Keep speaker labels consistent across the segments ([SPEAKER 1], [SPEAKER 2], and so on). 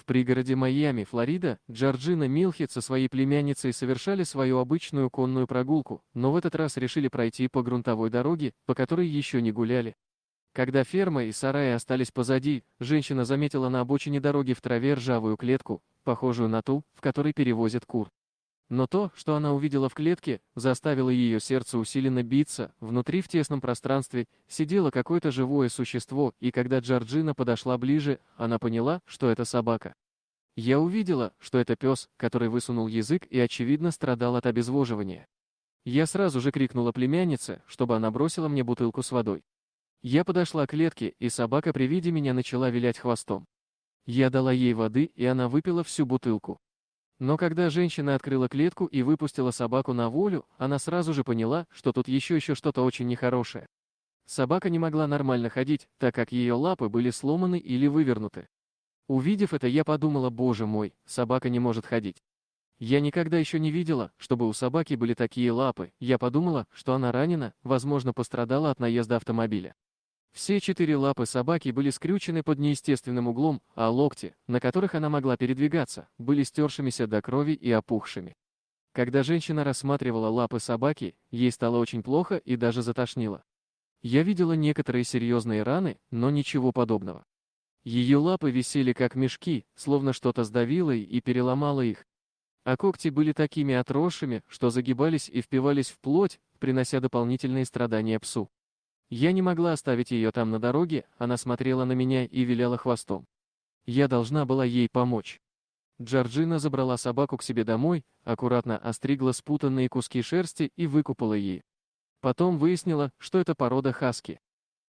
[SPEAKER 1] пригороде Майами, Флорида, Джорджина Милхит со своей племянницей совершали свою обычную конную прогулку, но в этот раз решили пройти по грунтовой дороге, по которой еще не гуляли. Когда ферма и сараи остались позади, женщина заметила на обочине дороги в траве ржавую клетку, похожую на ту, в которой перевозят кур. Но то, что она увидела в клетке, заставило ее сердце усиленно биться. Внутри в тесном пространстве сидело какое-то живое существо, и когда Джорджина подошла ближе, она поняла, что это собака. Я увидела, что это пес, который высунул язык и, очевидно, страдал от обезвоживания. Я сразу же крикнула племяннице, чтобы она бросила мне бутылку с водой. Я подошла к клетке, и собака при виде меня начала вилять хвостом. Я дала ей воды, и она выпила всю бутылку. Но когда женщина открыла клетку и выпустила собаку на волю, она сразу же поняла, что тут еще что-то очень нехорошее. Собака не могла нормально ходить, так как ее лапы были сломаны или вывернуты. Увидев это, я подумала: боже мой, собака не может ходить. Я никогда еще не видела, чтобы у собаки были такие лапы. Я подумала, что она ранена, возможно, пострадала от наезда автомобиля. Все 4 лапы собаки были скрючены под неестественным углом, а локти, на которых она могла передвигаться, были стершимися до крови и опухшими. Когда женщина рассматривала лапы собаки, ей стало очень плохо и даже затошнило. Я видела некоторые серьезные раны, но ничего подобного. Ее лапы висели как мешки, словно что-то сдавило и переломало их. А когти были такими отросшими, что загибались и впивались в плоть, принося дополнительные страдания псу. Я не могла оставить ее там на дороге, она смотрела на меня и виляла хвостом. Я должна была ей помочь. Джорджина забрала собаку к себе домой, аккуратно остригла спутанные куски шерсти и выкупала ей. Потом выяснила, что это порода хаски.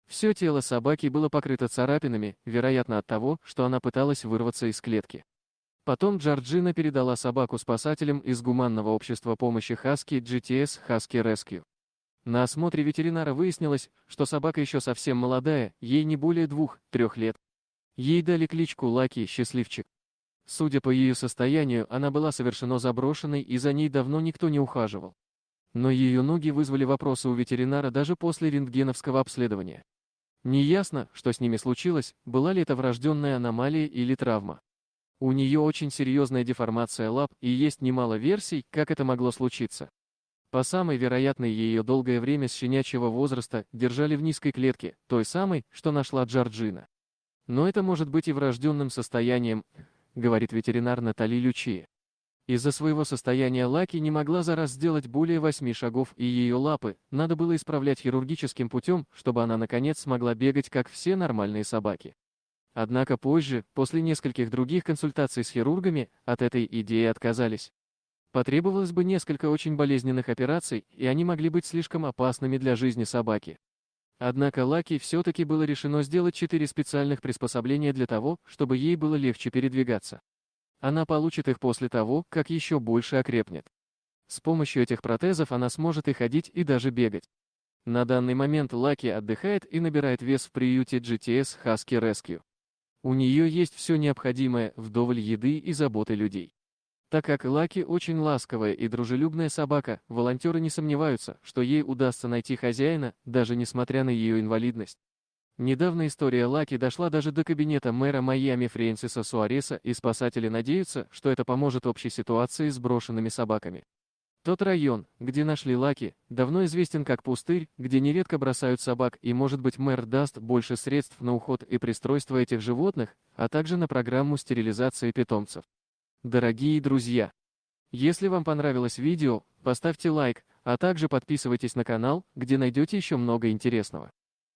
[SPEAKER 1] Все тело собаки было покрыто царапинами, вероятно от того, что она пыталась вырваться из клетки. Потом Джорджина передала собаку спасателям из Гуманного общества помощи Хаски GTS Husky Rescue. На осмотре ветеринара выяснилось, что собака еще совсем молодая, ей не более 2-3 лет. Ей дали кличку Лаки Счастливчик. Судя по ее состоянию, она была совершенно заброшенной и за ней давно никто не ухаживал. Но ее ноги вызвали вопросы у ветеринара даже после рентгеновского обследования. Неясно, что с ними случилось, была ли это врожденная аномалия или травма. У нее очень серьезная деформация лап, и есть немало версий, как это могло случиться. По самой вероятной, ее долгое время с щенячьего возраста держали в низкой клетке, той самой, что нашла Джорджина. Но это может быть и врожденным состоянием, говорит ветеринар Натали Лючия. Из-за своего состояния Лаки не могла за раз сделать более 8 шагов, и ее лапы надо было исправлять хирургическим путем, чтобы она наконец смогла бегать, как все нормальные собаки. Однако позже, после нескольких других консультаций с хирургами, от этой идеи отказались. Потребовалось бы несколько очень болезненных операций, и они могли быть слишком опасными для жизни собаки. Однако Лаки все-таки было решено сделать 4 специальных приспособления для того, чтобы ей было легче передвигаться. Она получит их после того, как еще больше окрепнет. С помощью этих протезов она сможет и ходить, и даже бегать. На данный момент Лаки отдыхает и набирает вес в приюте GTS Husky Rescue. У нее есть все необходимое, вдоволь еды и заботы людей. Так как Лаки очень ласковая и дружелюбная собака, волонтеры не сомневаются, что ей удастся найти хозяина, даже несмотря на ее инвалидность. Недавно история Лаки дошла даже до кабинета мэра Майами Фрэнсиса Суареса, и спасатели надеются, что это поможет общей ситуации с брошенными собаками. Тот район, где нашли Лаки, давно известен как пустырь, где нередко бросают собак, и, может быть, мэр даст больше средств на уход и пристройство этих животных, а также на программу стерилизации питомцев. Дорогие друзья, если вам понравилось видео, поставьте лайк, а также подписывайтесь на канал, где найдете еще много интересного.